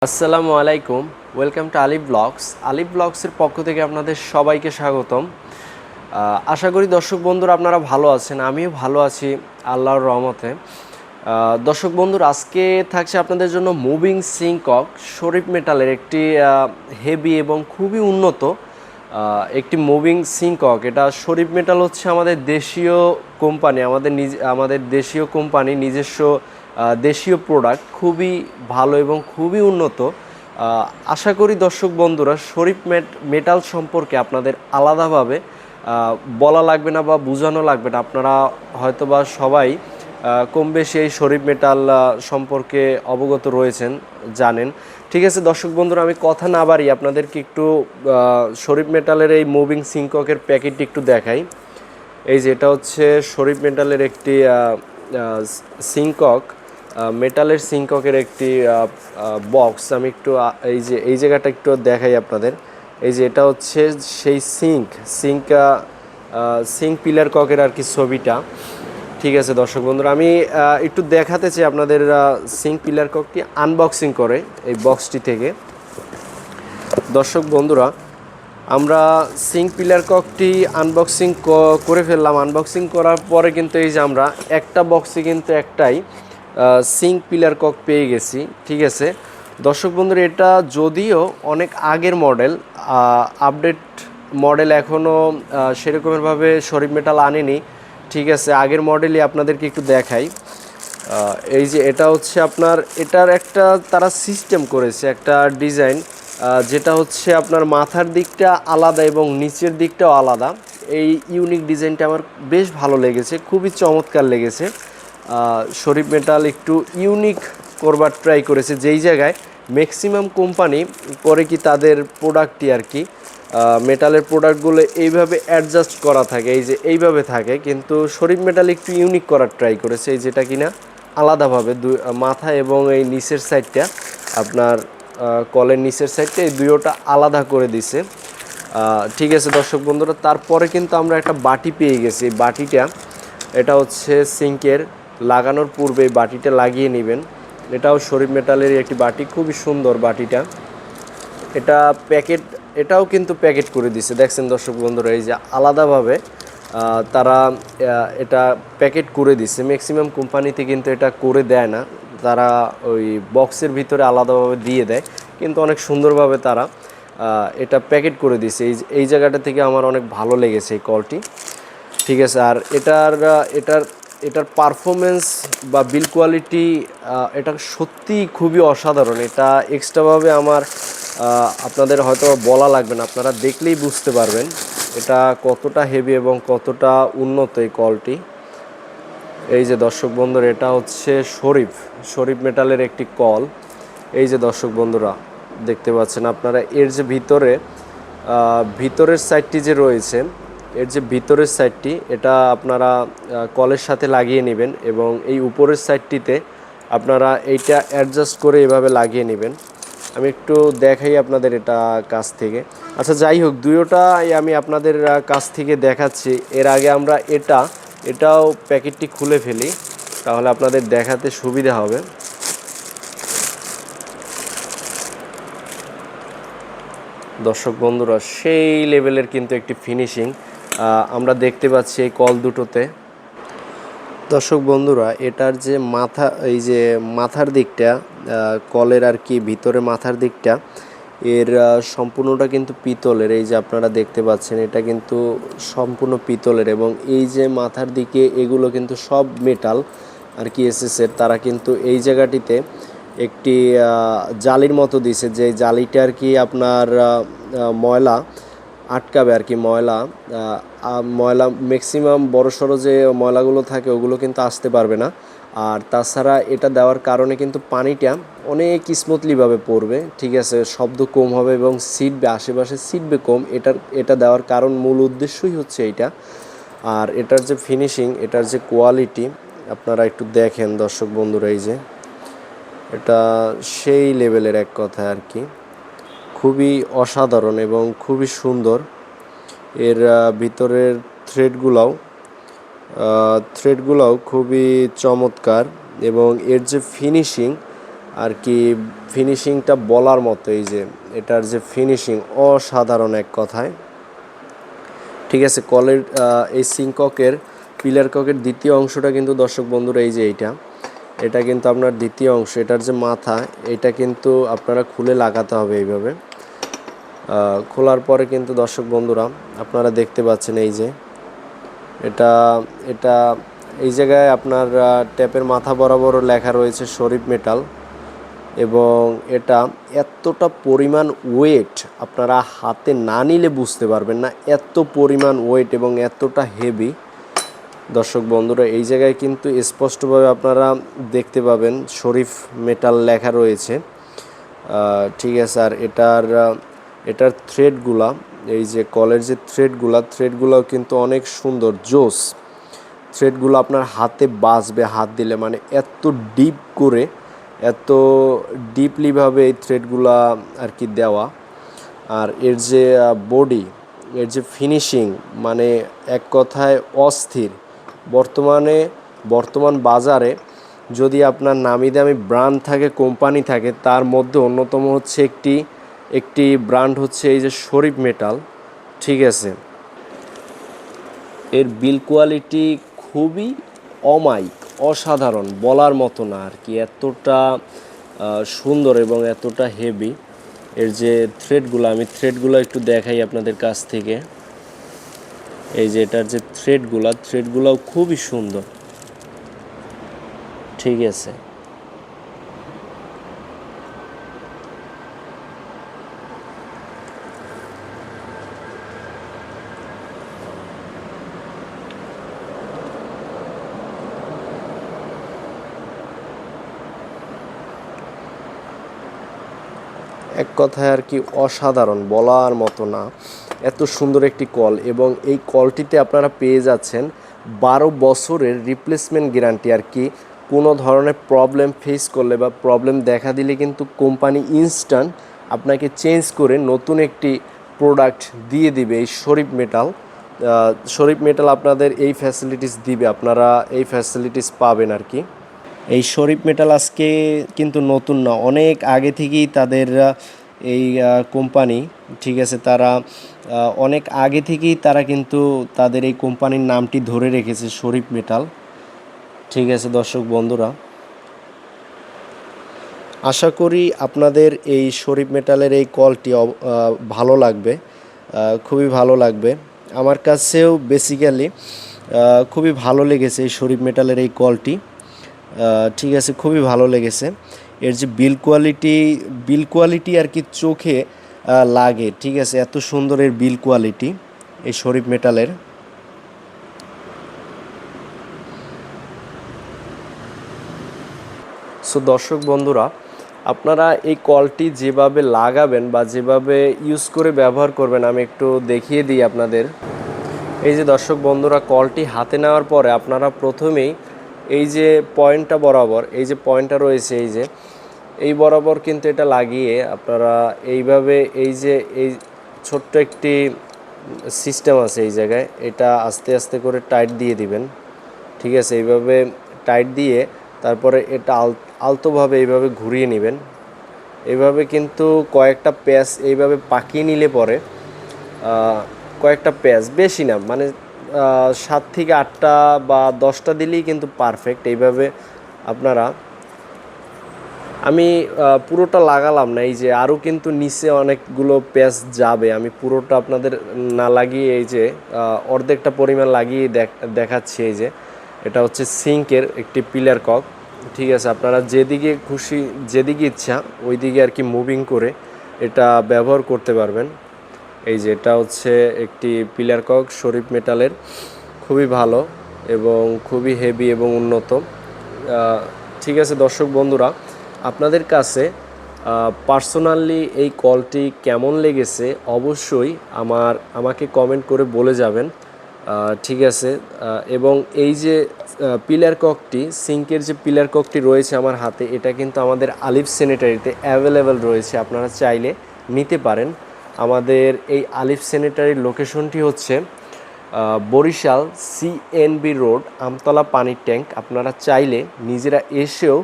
আসসালামু আলাইকুম, welcome to Alif blogs. আলিফ ব্লগসের পক্ষ থেকে আপনাদের সবাইকে স্বাগতম। আশা করি দর্শক বন্ধুরা আপনারা ভালো আছেন, আমিও ভালো আছি আল্লাহর রহমতে। দর্শক বন্ধুরা, আজকে থাকছে আপনাদের জন্য মুভিং সিংকক শরীফ মেটালের একটি হেভি এবং খুবই উন্নত একটি মুভিং সিংকক। এটা শরীফ মেটাল হচ্ছে আমাদের দেশীয় কোম্পানি, আমাদের দেশীয় কোম্পানি, নিজস্ব দেশীয় প্রোডাক্ট, খুবই ভালো এবং খুবই উন্নত। আশা করি দর্শক বন্ধুরা শরীফ মেটাল সম্পর্কে আপনাদের আলাদাভাবে বলা লাগবে না বা বোঝানো লাগবে না। আপনারা হয়তোবা সবাই কম বেশি এই শরীফ মেটাল সম্পর্কে অবগত রয়েছেন, জানেন। ঠিক আছে দর্শক বন্ধুরা, আমি কথা না বাড়িয়ে আপনাদেরকে একটু শরীফ মেটালের এই মুভিং সিংককের প্যাকেটটি একটু দেখাই। এই যে এটা হচ্ছে শরীফ মেটালের একটি সিংকক, মেটালের সিংককের একটি বক্স। আমি একটু এই জায়গাটা একটু দেখাই আপনাদের। এই যে এটা হচ্ছে সেই সিঙ্ক পিলার ককের আর কি ছবিটা। ঠিক আছে দর্শক বন্ধুরা, আমি একটু দেখাতে চাই আপনাদের সিঙ্ক পিলার ককটি আনবক্সিং করে এই বক্সটি থেকে। দর্শক বন্ধুরা, আমরা সিঙ্ক পিলার ককটি আনবক্সিং করে ফেললাম। আনবক্সিং করার পরে কিন্তু এই যে আমরা একটা বক্সে কিন্তু একটাই সিঙ্ক পিলার কক পেয়ে গেছি। ঠিক আছে দর্শক বন্ধুরা, এটা যদিও অনেক আগের মডেল, আপডেট মডেল এখনও সেরকমেরভাবে শরীফ মেটাল আনেনি। ঠিক আছে, আগের মডেলই আপনাদেরকে একটু দেখাই। এই যে এটা হচ্ছে আপনার, এটার একটা তারা সিস্টেম করেছে, একটা ডিজাইন, যেটা হচ্ছে আপনার মাথার দিকটা আলাদা এবং নিচের দিকটাও আলাদা। এই ইউনিক ডিজাইনটা আমার বেশ ভালো লেগেছে, খুবই চমৎকার লেগেছে। শরীফ মেটাল একটু ইউনিক করবার ট্রাই করেছে, যেই জায়গায় ম্যাক্সিমাম কোম্পানি করে কি তাদের প্রোডাক্টটি আর কি মেটালের প্রোডাক্টগুলো এইভাবে অ্যাডজাস্ট করা থাকে, এই যে এইভাবে থাকে, কিন্তু শরীফ মেটাল একটু ইউনিক করার ট্রাই করেছে। এই যেটা কিনা আলাদাভাবে মাথা এবং এই নিচের সাইডটা, আপনার কলের নিচের সাইডটা, এই দুইটা আলাদা করে দিছে। ঠিক আছে দর্শক বন্ধুরা, তারপরে কিন্তু আমরা একটা বাটি পেয়ে গেছি। এই বাটিটা, এটা হচ্ছে সিঙ্কের লাগানোর পূর্বে এই বাটিটা লাগিয়ে নেবেন। এটাও শরীফ মেটালের একটি বাটি, খুবই সুন্দর বাটিটা। এটা এটাও কিন্তু প্যাকেট করে দিছে, দেখছেন দর্শক বন্ধুরা। এই যে আলাদাভাবে তারা এটা প্যাকেট করে দিছে। ম্যাক্সিমাম কোম্পানিতে কিন্তু এটা করে দেয় না, তারা ওই বক্সের ভিতরে আলাদাভাবে দিয়ে দেয়, কিন্তু অনেক সুন্দরভাবে তারা এটা প্যাকেট করে দিছে। এই জায়গাটা থেকে আমার অনেক ভালো লেগেছে এই কলটি। ঠিক আছে, আর এটার পারফরমেন্স বা বিল কোয়ালিটি, এটা সত্যি খুবই অসাধারণ। এটা এক্সট্রাভাবে আমার আপনাদের হয়তো বলা লাগবে না, আপনারা দেখলেই বুঝতে পারবেন এটা কতটা হেভি এবং কতটা উন্নত এই কলটি। এই যে দর্শক বন্ধুরা, এটা হচ্ছে শরীফ মেটালের একটি কল। এই যে দর্শক বন্ধুরা দেখতে পাচ্ছেন আপনারা, এর যে ভিতরের সাইডটি যে রয়েছে, এর যে ভিতরের সাইডটি, এটা আপনারা কলের সাথে লাগিয়ে নেবেন এবং এই উপরের সাইডটিতে আপনারা এইটা অ্যাডজাস্ট করে এভাবে লাগিয়ে নেবেন। আমি একটু দেখাই আপনাদের এটা কাছ থেকে। আচ্ছা যাই হোক, দুটোটাই আমি আপনাদের কাছ থেকে দেখাচ্ছি। এর আগে আমরা এটাও প্যাকেটটি খুলে ফেলি, তাহলে আপনাদের দেখাতে সুবিধা হবে। দর্শক বন্ধুরা, সেই লেভেলের কিন্তু একটি ফিনিশিং আমরা দেখতে পাচ্ছি এই কল দুটোতে। দর্শক বন্ধুরা, এটার যে এই যে মাথার দিকটা, কলের আর কি ভিতরে মাথার দিকটা, এর সম্পূর্ণটা কিন্তু পিতলের। এই যে আপনারা দেখতে পাচ্ছেন, এটা কিন্তু সম্পূর্ণ পিতলের, এবং এই যে মাথার দিকে এগুলো কিন্তু সব মেটাল আর কি এসএসের। তারা কিন্তু এই জায়গাটিতে একটি জালির মতো দিছে, যে জালিটা আর কি আপনার ময়লা আটকাবে আর কি। ময়লা ম্যাক্সিমাম বড়সড় যে ময়লাগুলো থাকে ওগুলো কিন্তু আসতে পারবে না। আর তাছাড়া এটা দেওয়ার কারণে কিন্তু পানিটা অনেক স্মুথলিভাবে পড়বে। ঠিক আছে, শব্দ কম হবে এবং সিটবে, আশেপাশে সিটবে কম। এটা দেওয়ার কারণ, মূল উদ্দেশ্যই হচ্ছে এইটা। আর এটার যে ফিনিশিং, এটার যে কোয়ালিটি আপনারা একটু দেখেন দর্শক বন্ধুরা। এই যে এটা সেই লেভেলের এক কথা আর কি, খুবই অসাধারণ এবং খুবই সুন্দর। এর ভিতরের থ্রেডগুলোও খুবই চমৎকার, এবং এর যে ফিনিশিং আর কি, ফিনিশিংটা বলার মতো। এই যে এটার যে ফিনিশিং অসাধারণ এক কথায়। ঠিক আছে, কলের এই সিঙ্ক ককের পিলার ককের দ্বিতীয় অংশটা কিন্তু দর্শক বন্ধুরা এই যে এটা কিন্তু আপনার দ্বিতীয় অংশ। এটার যে মাথা এটা কিন্তু আপনারা খুলে লাগাতে হবে এইভাবে। খোলার পরে কিন্তু দর্শক বন্ধুরা আপনারা দেখতে পাচ্ছেন এই যে এটা এটা এই জায়গায় আপনার ট্যাপের মাথা বরাবর লেখা রয়েছে শরীফ মেটাল, এবং এটা এতটা পরিমাণ ওয়েট আপনারা হাতে না নিলে বুঝতে পারবেন না, এত পরিমাণ ওয়েট এবং এতটা হেভি। দর্শক বন্ধুরা এই জায়গায় কিন্তু স্পষ্টভাবে আপনারা দেখতে পাবেন শরীফ মেটাল লেখা রয়েছে। ঠিক আছে, আর এটার থ্রেডগুলা, এই যে কলের যে থ্রেডগুলাও কিন্তু অনেক সুন্দর, জোস। থ্রেডগুলো আপনার হাতে বাজবে হাত দিলে, মানে এত ডিপ করে, এত ডিপলিভাবে এই থ্রেডগুলা আর কি দেওয়া। আর এর যে বডি, এর যে ফিনিশিং, মানে এক কথায় অস্থির। বর্তমান বাজারে যদি আপনার নামি দামি ব্র্যান্ড থাকে, কোম্পানি থাকে, তার মধ্যে অন্যতম হচ্ছে একটি ব্র্যান্ড হচ্ছে এই যে শরীফ মেটাল। ঠিক আছে, এর বিল কোয়ালিটি খুবই অমায়িক, অসাধারণ, বলার মতো না আর কি, এতটা সুন্দর এবং এতটা হেভি। এর যে আমি থ্রেডগুলো একটু দেখাই আপনাদের কাছ থেকে। এই যে এটার যে থ্রেডগুলোও খুবই সুন্দর। ঠিক আছে, এক কথায় আর কি অসাধারণ, বলার মতো না, এত সুন্দর একটি কল। এবং এই কলটিতে আপনারা পেয়ে যাচ্ছেন 12 বছরের রিপ্লেসমেন্ট গ্যারান্টি আর কি। কোনো ধরনের প্রবলেম ফেস করলে বা প্রবলেম দেখা দিলে কিন্তু কোম্পানি ইনস্ট্যান্ট আপনাকে চেঞ্জ করে নতুন একটি প্রোডাক্ট দিয়ে দিবে। এই শরীফ মেটাল আপনাদের এই ফ্যাসিলিটিস দিবে, আপনারা এই ফ্যাসিলিটিস পাবেন আর কি। এই শরীফ মেটাল আজকে কিন্তু নতুন না, অনেক আগে থেকেই তাদের এই কোম্পানি, ঠিক আছে, তারা অনেক আগে থেকেই তারা কিন্তু তাদের এই কোম্পানির নামটি ধরে রেখেছে শরীফ মেটাল। ঠিক আছে দর্শক বন্ধুরা, আশা করি আপনাদের এই শরীফ মেটালের এই কলটি ভালো লাগবে, খুবই ভালো লাগবে। আমার কাছেও বেসিক্যালি খুবই ভালো লেগেছে এই শরীফ মেটালের এই কলটি। ঠিক আছে, খুবই ভালো লেগেছে। এর যে বিল কোয়ালিটি আর কি চোখে লাগে। ঠিক আছে, এত সুন্দর এর বিল কোয়ালিটি এই শরীফ মেটালের। সো দর্শক বন্ধুরা, আপনারা এই কলটি যেভাবে লাগাবেন বা যেভাবে ইউজ করে ব্যবহার করবেন আমি একটু দেখিয়ে দিই আপনাদের। এই যে দর্শক বন্ধুরা, কলটি হাতে নেওয়ার পরে আপনারা প্রথমেই এই যে পয়েন্টটা বরাবর, এই যে পয়েন্টটা রয়েছে এই বরাবর কিন্তু এটা লাগিয়ে আপনারা এইভাবে এই ছোট্ট একটি সিস্টেম আছে এই জায়গায়, এটা আস্তে আস্তে করে টাইট দিয়ে দিবেন। ঠিক আছে, এইভাবে টাইট দিয়ে তারপরে এটা আলতোভাবে এইভাবে ঘুরিয়ে নেবেন। এইভাবে কিন্তু কয়েকটা প্যাচ এইভাবে পাকিয়ে নিলে পরে কয়েকটা প্যাচ, বেশি না, মানে 7 থেকে 8টা বা 10টা দিলেই কিন্তু পারফেক্ট। এইভাবে আপনারা, আমি পুরোটা লাগালাম না, এই যে আরও কিন্তু নিচে অনেকগুলো প্যাচ যাবে, আমি পুরোটা আপনাদের না লাগিয়ে এই যে অর্ধেকটা পরিমাণ লাগিয়ে দেখাচ্ছি। এই যে এটা হচ্ছে সিঙ্কের একটি পিলার কক। ঠিক আছে, আপনারা যেদিকে খুশি, যেদিকে ইচ্ছা ওই দিকে আর কি মুভিং করে এটা ব্যবহার করতে পারবেন। এই যে এটা হচ্ছে একটি পিলার কক শরীফ মেটালের, খুবই ভালো এবং খুবই হেভি এবং উন্নত। ঠিক আছে দর্শক বন্ধুরা, আপনাদের কাছে পার্সোনালি এই কলটি কেমন লেগেছে অবশ্যই আমাকে কমেন্ট করে বলে যাবেন। ঠিক আছে, এবং এই যে পিলার ককটি, সিঙ্কের যে পিলার ককটি রয়েছে আমার হাতে, এটা কিন্তু আমাদের আলিফ স্যানিটারিতে অ্যাভেলেবেল রয়েছে, আপনারা চাইলে নিতে পারেন। আমাদের এই আলিফ স্যানিটারির লোকেশনটি হচ্ছে বরিশাল CNB রোড, আমতলা পানির ট্যাঙ্ক। আপনারা চাইলে নিজেরা এসেও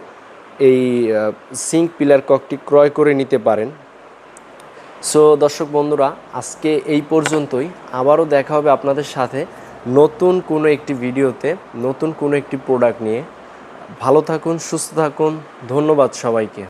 এই সিঙ্ক পিলার ককটি ক্রয় করে নিতে পারেন। সো দর্শক বন্ধুরা, আজকে এই পর্যন্তই। আবারও দেখা হবে আপনাদের সাথে নতুন কোনো একটি ভিডিওতে, নতুন কোনো একটি প্রোডাক্ট নিয়ে। ভালো থাকুন, সুস্থ থাকুন। ধন্যবাদ সবাইকে।